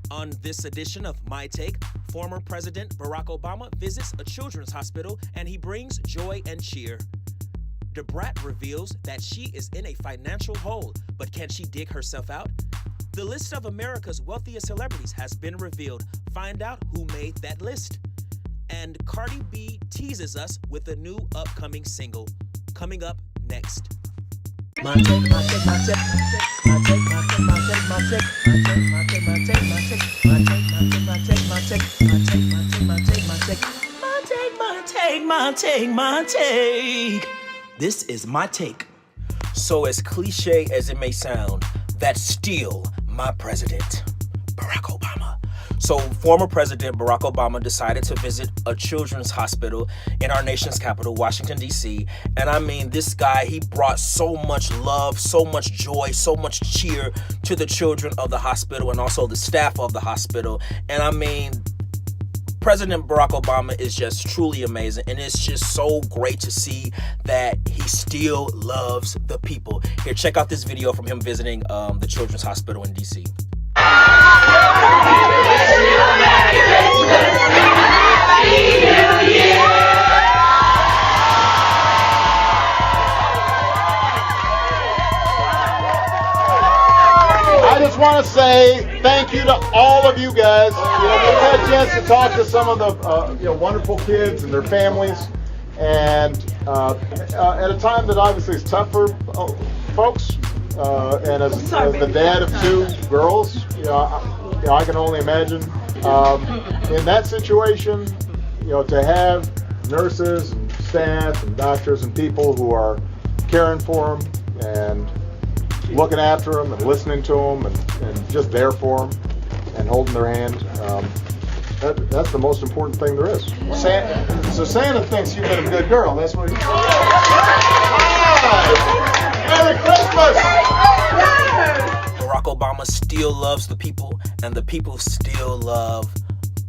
On this edition of My Take, former President Barack Obama visits a children's hospital and he brings joy and cheer. Debrat reveals that she is in a financial hole, but can she dig herself out? The list of America's wealthiest celebrities has been revealed. Find out who made that list. And Cardi B teases us with a new upcoming single. Coming up next. My take, my take, my take, my take, my take, my take, my take, my take, my take, my take, my take, my take, my take, my take, my take, my take, my take, my take, my take. This is my take. So as cliche as it may sound, that's still my president, Barack Obama. So former President Barack Obama decided to visit a children's hospital in our nation's capital, Washington, D.C. And I mean, this guy, he brought so much love, so much joy, so much cheer to the children of the hospital and also the staff of the hospital. And I mean, President Barack Obama is just truly amazing. And it's just so great to see that he still loves the people. Here, check out this video from him visiting the children's hospital in D.C. I just want to say thank you to all of you guys. We've had a chance to talk to some of the wonderful kids and their families, and at a time that obviously is tough for folks. And as the dad of two girls, I can only imagine in that situation, to have nurses and staff and doctors and people who are caring for them and looking after them and listening to them and just there for them and holding their hand. That's the most important thing there is. So Santa thinks you've been a good girl. That's what he said. Merry Christmas! Barack Obama still loves the people, and the people still love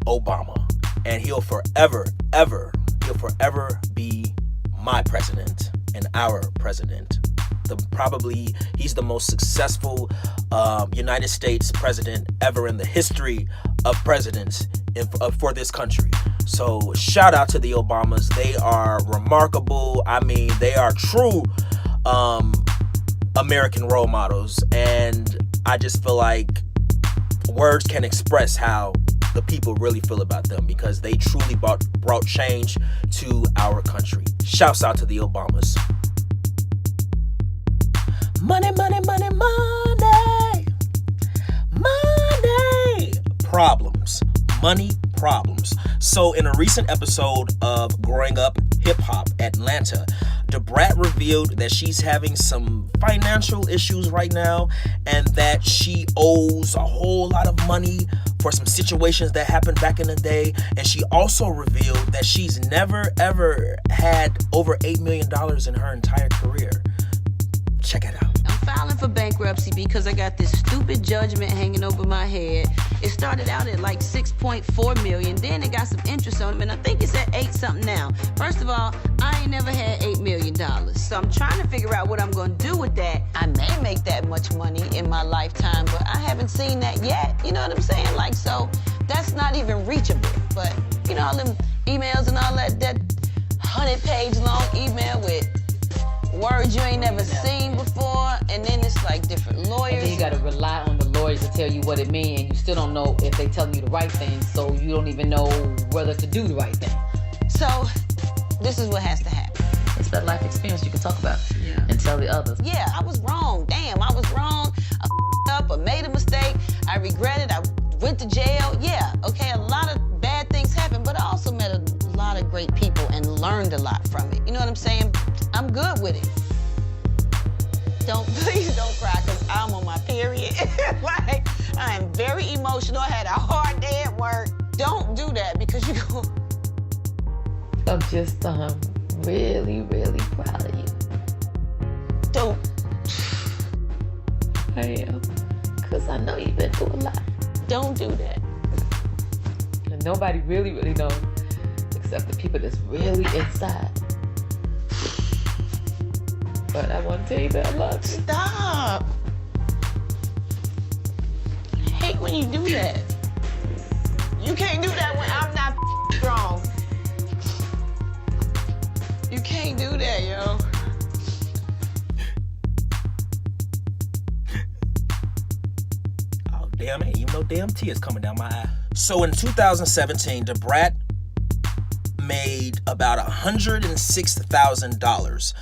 Obama. And he'll forever be my president and our president. He's the most successful United States president ever in the history of presidents for this country. So shout out to the Obamas. They are remarkable. I mean, they are true American role models, and I just feel like words can express how the people really feel about them, because they truly brought change to our country. Shouts out to the Obamas. Money, money, money, money. Money. Problems. Money problems. So in a recent episode of Growing Up Hip Hop Atlanta, Debrat revealed that she's having some financial issues right now and that she owes a whole lot of money for some situations that happened back in the day. And she also revealed that she's never ever had over $8 million in her entire career. Check it out. I'm filing for bankruptcy because I got this stupid judgment hanging over my head. It started out at like 6.4 million, then it got some interest on it, and I think it's at 8 something now. First of all, I ain't never had $8 million, so I'm trying to figure out what I'm gonna do with that. I may make that much money in my lifetime, but I haven't seen that yet. You know what I'm saying? Like, so that's not even reachable. But all them emails and all that 100-page long email with words you ain't never seen before, and then it's like different lawyers. And then you gotta rely on the lawyers to tell you what it means, and you still don't know if they telling you the right thing, so you don't even know whether to do the right thing. So this is what has to happen. It's that life experience you can talk about and tell the others. Yeah, I was wrong. Damn, I was wrong. I up, I made a mistake. I regret it. I went to jail. Yeah, okay, a lot of bad things happened, but I also met a lot of great people and learned a lot from it. You know what I'm saying? I'm good with it. Please don't cry, because I'm on my period. Like, I am very emotional. I had a hard day at work. Don't do that, because you go. I'm just really, really proud of you. Don't. I am. Because I know you've been through a lot. Don't do that. And nobody really, really knows except the people that's really inside. But I want to tell you that I love you. Stop. I hate when you do that. You can't do that when I'm not strong. You can't do that, yo. Oh, damn, ain't even no damn tears coming down my eye. So in 2017, DeBrat made about $106,000.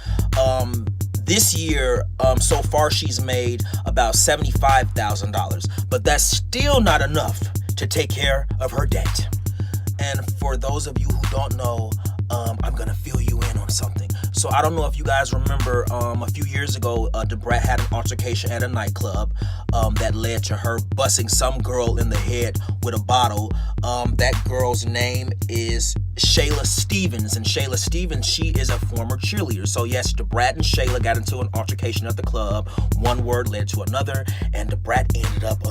This year, so far she's made about $75,000, but that's still not enough to take care of her debt. And for those of you who don't know, I'm gonna fill you in on something. So I don't know if you guys remember, a few years ago, DeBrat had an altercation at a nightclub that led to her busting some girl in the head with a bottle. That girl's name is Shayla Stevens, and Shayla Stevens, she is a former cheerleader. So yes, DeBrat and Shayla got into an altercation at the club. One word led to another, and DeBrat ended up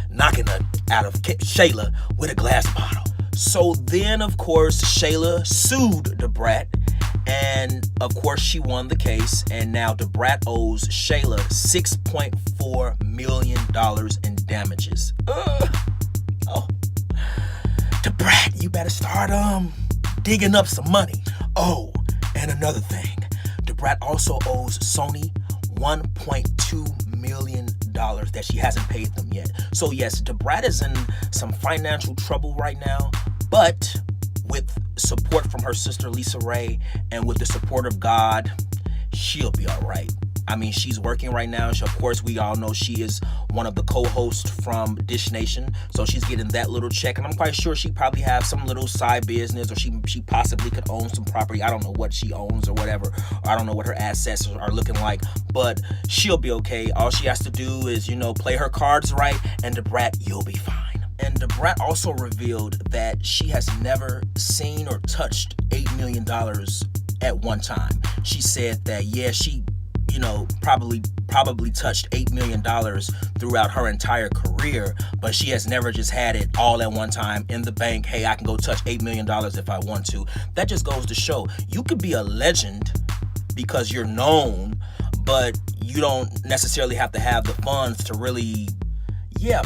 knocking her out of Shayla with a glass bottle. So then, of course, Shayla sued DeBrat, and of course she won the case, and now DeBrat owes Shayla $6.4 million in damages. Oh, DeBrat, you better start digging up some money. Oh, and another thing, DeBrat also owes Sony $1.2 million that she hasn't paid them yet. So yes, DeBrat is in some financial trouble right now, but with support from her sister Lisa Ray and with the support of God, she'll be all right. I mean, she's working right now. Of course, we all know she is one of the co-hosts from Dish Nation, so she's getting that little check, and I'm quite sure she probably has some little side business, or she possibly could own some property. I don't know what she owns or whatever, or I don't know what her assets are looking like, but she'll be okay. All she has to do is, play her cards right, and DeBrat, you'll be fine. And DeBrat also revealed that she has never seen or touched $8 million at one time. She said that, yeah, she probably touched $8 million throughout her entire career, but she has never just had it all at one time in the bank. Hey, I can go touch $8 million if I want to. That just goes to show you could be a legend because you're known, but you don't necessarily have to have the funds to really,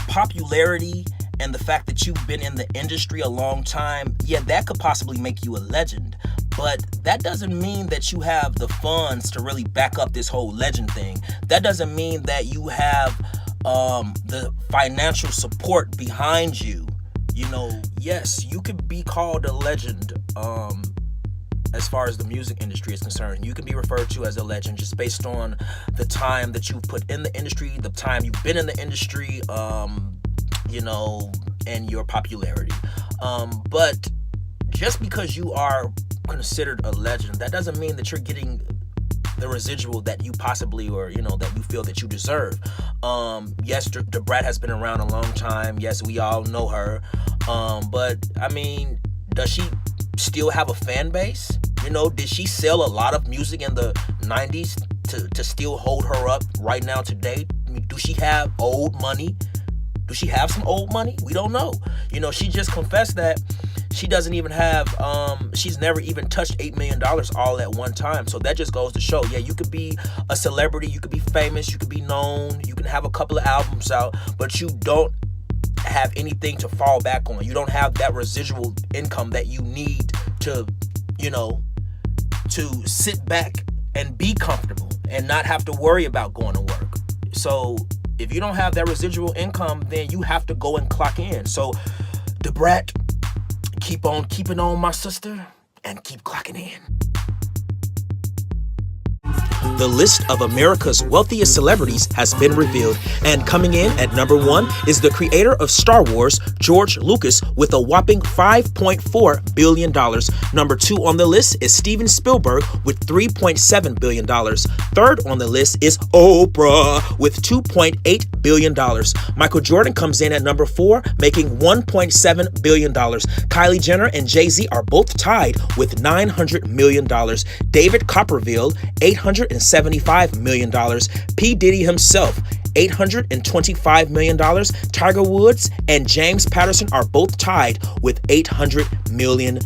popularity and the fact that you've been in the industry a long time, that could possibly make you a legend. But that doesn't mean that you have the funds to really back up this whole legend thing. That doesn't mean that you have the financial support behind you. Yes, you could be called a legend as far as the music industry is concerned. You can be referred to as a legend just based on the time that you've put in the industry, the time you've been in the industry, and your popularity. But just because you are considered a legend, that doesn't mean that you're getting the residual that you possibly, or that you feel that you deserve. Yes, DeBrat has been around a long time. Yes, we all know her. But I mean, does she still have a fan base? Did she sell a lot of music in the 90s to still hold her up right now today? I mean, do she have old money? Do she have some old money? We don't know. She just confessed that she doesn't even have, she's never even touched $8 million all at one time. So that just goes to show, you could be a celebrity, you could be famous, you could be known, you can have a couple of albums out, but you don't have anything to fall back on. You don't have that residual income that you need to, to sit back and be comfortable and not have to worry about going to work. So if you don't have that residual income, then you have to go and clock in. So DeBrat, keep on keeping on, my sister, and keep clocking in. The list of America's wealthiest celebrities has been revealed, and coming in at number 1 is the creator of Star Wars, George Lucas, with a whopping $5.4 billion. Number 2 on the list is Steven Spielberg with $3.7 billion. Third on the list is Oprah with $2.8 billion. Michael Jordan comes in at number 4, making $1.7 billion. Kylie Jenner and Jay-Z are both tied with $900 million. David Copperfield, $875 million. P. Diddy himself, $825 million. Tiger Woods and James Patterson are both tied with $800 million.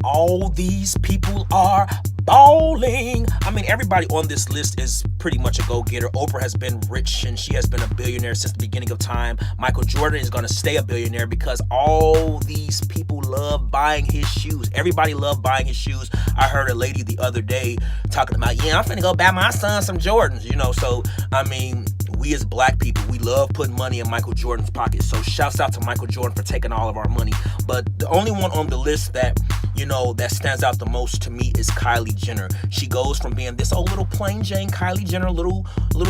All these people are balling. I mean, everybody on this list is pretty much a go-getter. Oprah has been rich and she has been a billionaire since the beginning of time. Michael Jordan is going to stay a billionaire because all these people love buying his shoes. Everybody loved buying his shoes. I heard a lady the other day talking about, yeah, I'm finna go buy my son some Jordans, you know. So, I mean, we as black people, we love putting money in Michael Jordan's pocket. So shouts out to Michael Jordan for taking all of our money. But the only one on the list that, you know, that stands out the most to me is Kylie Jenner. She goes from being this old little plain Jane Kylie Jenner, little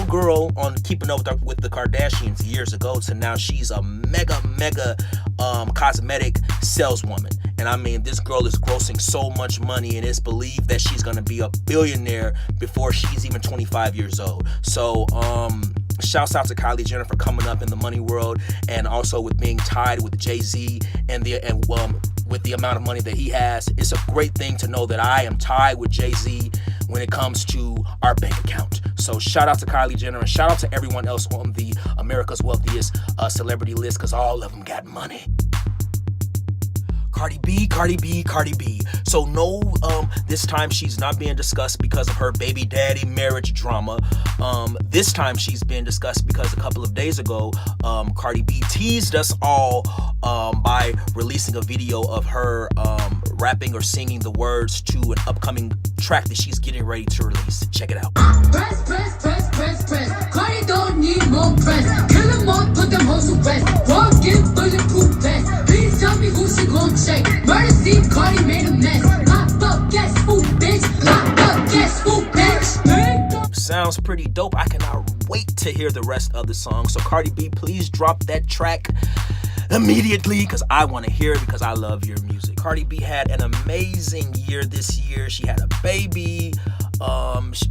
girl on Keeping Up with the Kardashians years ago, to now she's a mega cosmetic saleswoman. And I mean, this girl is grossing so much money, and it's believed that she's gonna be a billionaire before she's even 25 years old. So shouts out to Kylie Jenner for coming up in the money world, and also with being tied with Jay-Z and with the amount of money that he has. It's a great thing to know that I am tied with Jay-Z when it comes to our bank account. So shout out to Kylie Jenner, and shout out to everyone else on the America's Wealthiest Celebrity list, because all of them got money. Cardi B. So no, this time she's not being discussed because of her baby daddy marriage drama. This time she's being discussed because a couple of days ago, Cardi B teased us all by releasing a video of her rapping or singing the words to an upcoming track that she's getting ready to release. Check it out. Press. Cardi don't need more press. Kill them all, put them hoes to rest. Walk in bulletproof vest. Please tell me who she gon' check. Murder scene, Cardi made a mess. Lock up, guess who, bitch? Lock up, guess who, bitch? Sounds pretty dope. I cannot wait to hear the rest of the song. So Cardi B, please drop that track immediately, because I want to hear it, because I love your music. Cardi B had an amazing year this year. She had a baby.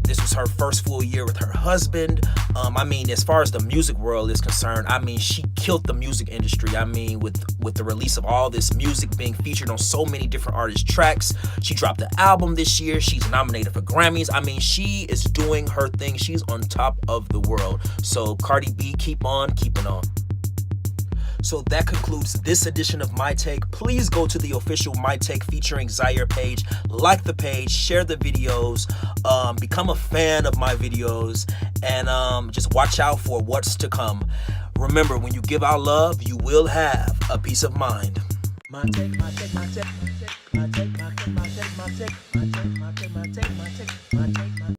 This was her first full year with her husband. I mean, as far as the music world is concerned, I mean, she killed the music industry. I mean, with the release of all this music being featured on so many different artist tracks. She dropped an album this year. She's nominated for Grammys. I mean, she is doing her thing. She's on top of the world. So Cardi B, keep on keeping on. So that concludes this edition of My Take. Please go to the official My Take featuring Zaire page, like the page, share the videos, become a fan of my videos, and just watch out for what's to come. Remember, when you give out love, you will have a peace of mind. My take, my take, my take, my take, my take, my take, my take, my take, my take, my take, my take, my take, my take.